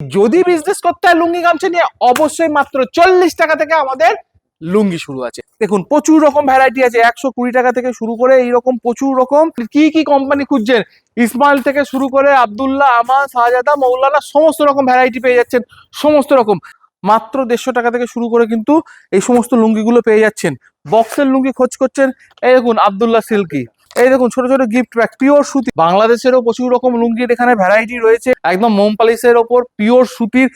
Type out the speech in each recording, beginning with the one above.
যদি বিজনেস করতে হয় লুঙ্গি গামছা নিয়ে, অবশ্যই মাত্র 40 টাকা থেকে আমাদের লুঙ্গি শুরু আছে। দেখুন প্রচুর রকম ভ্যারাইটি আছে, 120 টাকা থেকে শুরু করে এইরকম প্রচুর রকম। কি কি কোম্পানি খুঁজছেন, ইসমাইল থেকে শুরু করে আব্দুল্লাহ, আমান, শাহজাদা, মৌলানা, সমস্ত রকম ভ্যারাইটি পেয়ে যাচ্ছেন। সমস্ত রকম মাত্র 150 টাকা থেকে শুরু করে কিন্তু এই সমস্ত লুঙ্গিগুলো পেয়ে যাচ্ছেন। বক্সের লুঙ্গি খোঁজ করছেন, এই দেখুন আব্দুল্লাহ সিল্কি, এই দেখুন ছোট ছোট গিফট প্যাক, পিওর সুতি। বাংলাদেশেরও প্রচুর রকম লুঙ্গির এখানে ভ্যারাইটি রয়েছে, একদম মোম পালিশের ওপর পিওর সুতির।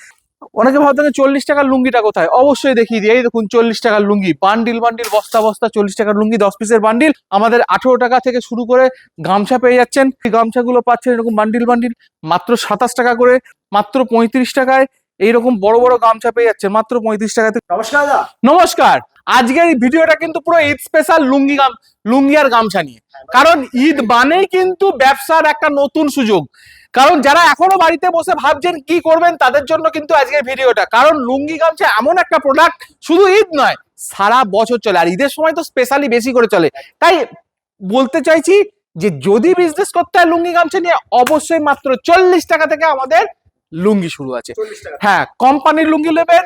অনেকে ভাবতেন 40 টাকার লুঙ্গিটা কোথায়, অবশ্যই দেখিয়ে দিই। এই দেখুন 40 টাকার লুঙ্গি, বান্ডিল বান্ডিল, বস্তা বস্তা 40 টাকার লুঙ্গি, 10 পিসের বান্ডিল। আমাদের 18 টাকা থেকে শুরু করে গামছা পেয়ে যাচ্ছেন। এই গামছাগুলো পাচ্ছেন এরকম বান্ডিল বান্ডিল মাত্র 27 টাকা করে, মাত্র 35 টাকায় এইরকম বড় বড় গামছা পেয়ে যাচ্ছেন মাত্র 35 টাকাতে। নমস্কার দাদা। নমস্কার। আজকের এই ভিডিওটা কিন্তু পুরো ঈদ স্পেশাল লুঙ্গি আর গামছা নিয়ে। কারণ ঈদ মানেই কিন্তু ব্যবসার একটা নতুন সুযোগ। কারণ যারা এখনো বাড়িতে বসে ভাবছেন কি করবেন, তাদের জন্য কিন্তু আজকের ভিডিওটা। কারণ লুঙ্গি গামছা এমন একটা প্রোডাক্ট, শুধু ঈদ নয়, সারা বছর চলে, আর ঈদের সময় তো স্পেশালি বেশি করে চলে। তাই বলতে চাইছি যে যদি বিজনেস করতে হয় লুঙ্গি গামছা নিয়ে, অবশ্যই মাত্র 40 টাকা থেকে আমাদের লুঙ্গি শুরু আছে। 40 টাকা। হ্যাঁ, কোম্পানির লুঙ্গি নেবেন,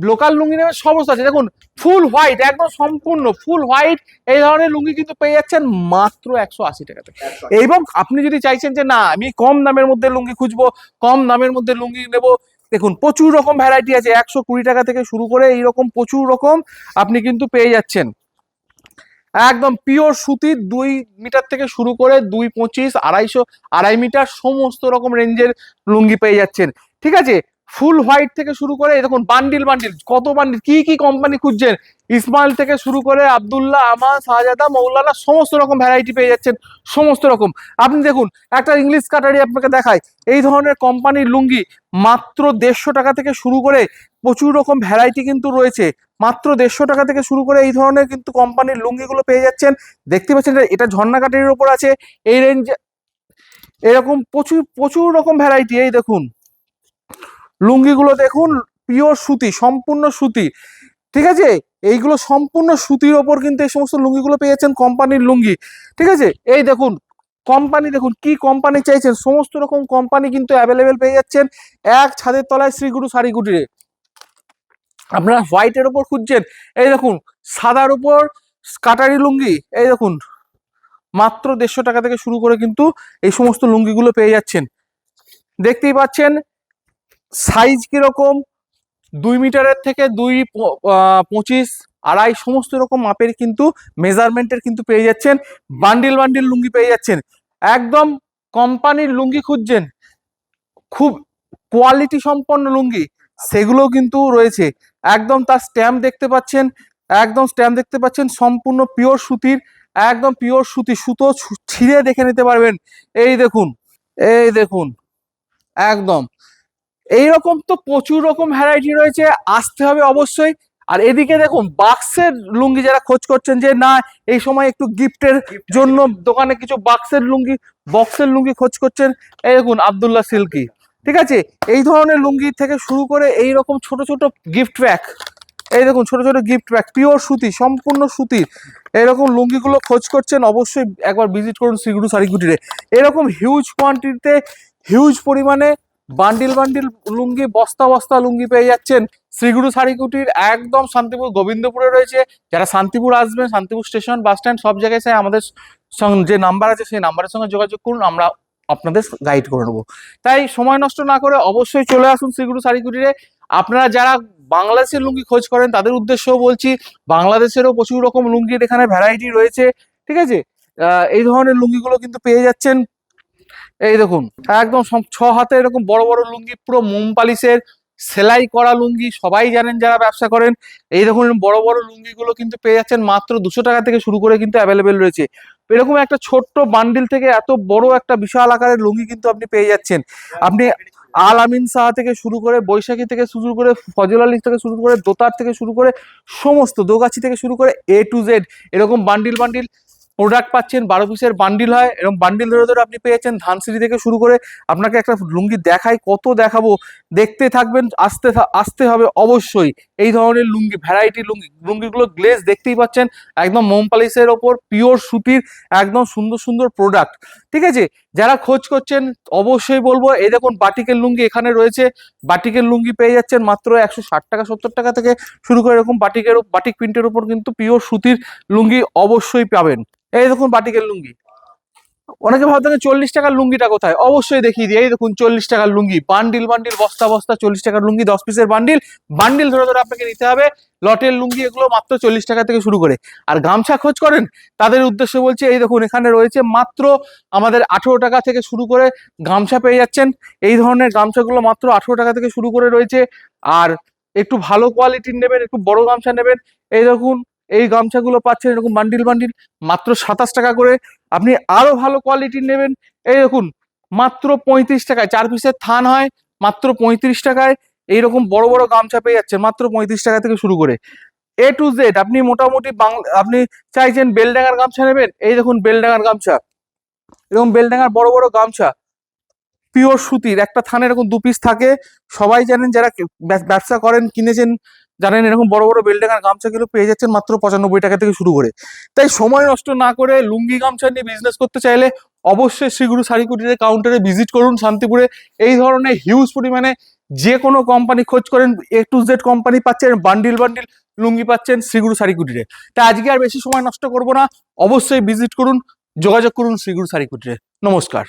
লোকাল লুঙ্গি নেবেন, সমস্ত আছে। দেখুন ফুল হোয়াইট, একদম সম্পূর্ণ ফুল হোয়াইট এই ধরনের লুঙ্গি কিন্তু পেয়ে যাচ্ছেন মাত্র 180 টাকা থেকে। এবং আপনি যদি চাইছেন যে না আমি কম দামের মধ্যে লুঙ্গি খুঁজবো, কম দামের মধ্যে লুঙ্গি নেবো, দেখুন প্রচুর রকম ভ্যারাইটি আছে। 120 টাকা থেকে শুরু করে এইরকম প্রচুর রকম আপনি কিন্তু পেয়ে যাচ্ছেন। একদম পিওর সুতির 2 মিটার থেকে শুরু করে 2.25, 250, 2.5 মিটার সমস্ত রকম রেঞ্জের লুঙ্গি পেয়ে যাচ্ছেন। ঠিক আছে, ফুল হোয়াইট থেকে শুরু করে দেখুন বান্ডিল বান্ডিল, কত বান্ডিল। কি কি কোম্পানি খুঁজছেন, ইসমাইল থেকে শুরু করে আব্দুল্লাহ, আমান, শাহজাদা, মৌলানা, সমস্ত রকম ভ্যারাইটি পেয়ে যাচ্ছেন। সমস্ত রকম আপনি দেখুন, একটা ইংলিশ কাটারি আপনাকে দেখায়, এই ধরনের কোম্পানির লুঙ্গি মাত্র 150 টাকা থেকে শুরু করে প্রচুর রকম ভ্যারাইটি কিন্তু রয়েছে। মাত্র 150 টাকা থেকে শুরু করে এই ধরনের কিন্তু কোম্পানির লুঙ্গিগুলো পেয়ে যাচ্ছেন। দেখতে পাচ্ছেন এটা ঝর্ণা কাটারির উপর আছে, এই রেঞ্জ এরকম প্রচুর প্রচুর রকম ভ্যারাইটি। এই দেখুন লুঙ্গিগুলো দেখুন, পিওর সুতি, সম্পূর্ণ সুতি। ঠিক আছে, এইগুলো সম্পূর্ণ সুতির ওপর কিন্তু এই সমস্ত লুঙ্গিগুলো পেয়ে যাচ্ছেন, কোম্পানির লুঙ্গি। ঠিক আছে, এই দেখুন কোম্পানি, দেখুন কি কোম্পানি চাইছেন, সমস্ত রকম কোম্পানি কিন্তু অ্যাভেলেবেল পেয়ে যাচ্ছেন এক ছাদের তলায় শ্রীগুরু শাড়ি কুটিরে। আপনারা হোয়াইটের ওপর খুঁজছেন, এই দেখুন সাদার উপর কাটারি লুঙ্গি, এই দেখুন মাত্র 150 টাকা থেকে শুরু করে কিন্তু এই সমস্ত লুঙ্গিগুলো পেয়ে যাচ্ছেন। দেখতেই পাচ্ছেন সাইজ কিরকম, 2 মিটারের থেকে 2.25, 2.5 সমস্ত রকম মাপের কিন্তু মেজারমেন্টের কিন্তু পেয়ে যাচ্ছেন। বান্ডিল বান্ডিল লুঙ্গি পেয়ে যাচ্ছেন। একদম কোম্পানির লুঙ্গি খুঁজছেন, খুব কোয়ালিটি সম্পন্ন লুঙ্গি, সেগুলো কিন্তু রয়েছে। একদম তার স্ট্যাম্প দেখতে পাচ্ছেন, একদম স্ট্যাম্প দেখতে পাচ্ছেন, সম্পূর্ণ পিওর সুতির, একদম পিওর সুতি, সুতো ছিঁড়ে দেখে নিতে পারবেন। এই দেখুন, এই দেখুন একদম এইরকম তো প্রচুর রকম ভ্যারাইটি রয়েছে, আসতে হবে অবশ্যই। আর এদিকে দেখুন বাক্সের লুঙ্গি যারা খোঁজ করছেন যে না এই সময় একটু গিফটের জন্য দোকানে কিছু বাক্সের লুঙ্গি, বক্সের লুঙ্গি খোঁজ করছেন, এই দেখুন আব্দুল্লাহ সিল্কি। ঠিক আছে, এই ধরনের লুঙ্গি থেকে শুরু করে এই রকম ছোট ছোট গিফট প্যাক, এই দেখুন ছোট ছোট গিফট প্যাক, পিওর সুতি, সম্পূর্ণ সুতির এরকম লুঙ্গিগুলো খোঁজ করছেন, অবশ্যই একবার ভিজিট করুন শ্রীগুরু শাড়ি কুটিরে। এরকম হিউজ কোয়ান্টিটিতে, হিউজ পরিমাণে বান্ডিল বান্ডিল লুঙ্গি, বস্তা বস্তা লুঙ্গি পেয়ে যাচ্ছেন শ্রীগুরু শাড়ি কুটির। একদম শান্তিপুর গোবিন্দপুরে রয়েছে। যারা শান্তিপুর আসবেন, শান্তিপুর স্টেশন, বাস স্ট্যান্ড সব জায়গায় আমাদের সঙ্গে যে নাম্বার আছে সেই নাম্বারের সঙ্গে যোগাযোগ করুন, আমরা আপনাদের গাইড করে নেবো। তাই সময় নষ্ট না করে অবশ্যই চলে আসুন শ্রীগুরু শাড়ি কুটিরে। আপনারা যারা বাংলাদেশের লুঙ্গি খোঁজ করেন তাদের উদ্দেশ্যও বলছি, বাংলাদেশেরও প্রচুর রকম লুঙ্গির এখানে ভ্যারাইটি রয়েছে। ঠিক আছে, এই ধরনের লুঙ্গিগুলো কিন্তু পেয়ে যাচ্ছেন। এই দেখুন একদম 6 হাতে এরকম বড় বড় লুঙ্গি, পুরো মোম পালিশের সেলাই করা লুঙ্গি, সবাই জানেন যারা ব্যবসা করেন। এই দেখুন বড় বড় লুঙ্গিগুলো কিন্তু পেয়ে যাচ্ছেন মাত্র 200 টাকা থেকে শুরু করে কিন্তু অ্যাভেলেবেল রয়েছে। এরকম একটা ছোট্ট বান্ডিল থেকে এত বড় একটা বিশাল আকারের লুঙ্গি কিন্তু আপনি পেয়ে যাচ্ছেন। আপনি আল আমিন শাহ থেকে শুরু করে, বৈশাখী থেকে শুরু করে, ফজল আলী থেকে শুরু করে, দোতার থেকে শুরু করে, সমস্ত দোগাছি থেকে শুরু করে A to Z এরকম বান্ডিল বান্ডিল প্রোডাক্ট পাচ্ছেন, 12 পিসের বান্ডিল হয়, এরকম বান্ডিল ধরে ধরে আপনি পেয়েছেন ধানসিঁড়ি থেকে শুরু করে। আপনাকে একটা লুঙ্গি দেখাই, কত দেখাবো, দেখতে থাকবেন, আসতে হবে অবশ্যই। এই ধরনের লুঙ্গি, ভ্যারাইটি লুঙ্গিগুলো গ্লেজ দেখতেই পাচ্ছেন, একদম মোম পালিশের ওপর পিওর সুতির, একদম সুন্দর সুন্দর প্রোডাক্ট। ঠিক আছে, যারা খোঁজ করছেন অবশ্যই বলবো, এই দেখুন বাটিকের লুঙ্গি এখানে রয়েছে। বাটিকের লুঙ্গি পেয়ে যাচ্ছেন মাত্র 160 টাকা 70 টাকা থেকে শুরু করে, এরকম বাটিক প্রিন্টের উপর কিন্তু পিওর সুতির লুঙ্গি অবশ্যই পাবেন। এই দেখুন বাটিকের লুঙ্গি। অনেকে ভাবতেন 40 টাকার লুঙ্গিটা কোথায়, অবশ্যই দেখিয়ে দিই। এই দেখুন 40 টাকার লুঙ্গি, বান্ডিল বান্ডিল, বস্তা বস্তা 40 টাকার লুঙ্গি, 10 পিসের বান্ডিল। বান্ডিল ধরে ধরে আপনাকে নিতে হবে। লটের লুঙ্গি এগুলো মাত্র 40 টাকা থেকে শুরু করে। আর গামছা খোঁজ করেন, তাদের উদ্দেশ্যে বলছি, এই দেখুন এখানে রয়েছে মাত্র আমাদের 18 টাকা থেকে শুরু করে গামছা পেয়ে যাচ্ছেন। এই ধরনের গামছাগুলো মাত্র 18 টাকা থেকে শুরু করে রয়েছে। আর একটু ভালো কোয়ালিটির নেবেন, একটু বড় গামছা নেবেন, এই দেখুন এই গামছাগুলো পাচ্ছেন এরকম বান্ডিল বান্ডিল মাত্র 27 টাকা করে। আপনি আরো ভালো কোয়ালিটির নেবেন, এই দেখুন মাত্র 35 টাকায় 4 পিসের থান হয়, মাত্র 35 টাকায় এইরকম বড় বড় গামছা পেয়ে যাচ্ছেন মাত্র 35 টাকা থেকে শুরু করে। এ টু জেড আপনি মোটামুটি আপনি চাইছেন বেলডাঙ্গার গামছা নেবেন, এই দেখুন বেলডাঙ্গার গামছা, এরকম বেলডাঙ্গার বড় বড় গামছা পিওর সুতির, একটা থানে এরকম 2 পিস থাকে। সবাই জানেন, যারা ব্যবসা করেন, কিনেছেন, জানেন এরকম বড় বড় বেলডাঙ্গার গামছাগুলো পেয়ে যাচ্ছেন মাত্র 95 টাকা থেকে শুরু করে। তাই সময় নষ্ট না করে লুঙ্গি গামছা নিয়ে বিজনেস করতে চাইলে অবশ্যই শ্রীগুরু শাড়ি কুটিরের কাউন্টারে ভিজিট করুন শান্তিপুরে। এই ধরনের হিউজ পরিমাণে যে কোনো কোম্পানি খোঁজ করেন, এ টু জেড কোম্পানি পাচ্ছেন, বান্ডিল বান্ডিল লুঙ্গি পাচ্ছেন শ্রীগুরু শাড়ি কুটিরে। তাই আজকে আর বেশি সময় নষ্ট করব না, অবশ্যই ভিজিট করুন, যোগাযোগ করুন শ্রীগুরু শাড়ি কুটিরে। নমস্কার।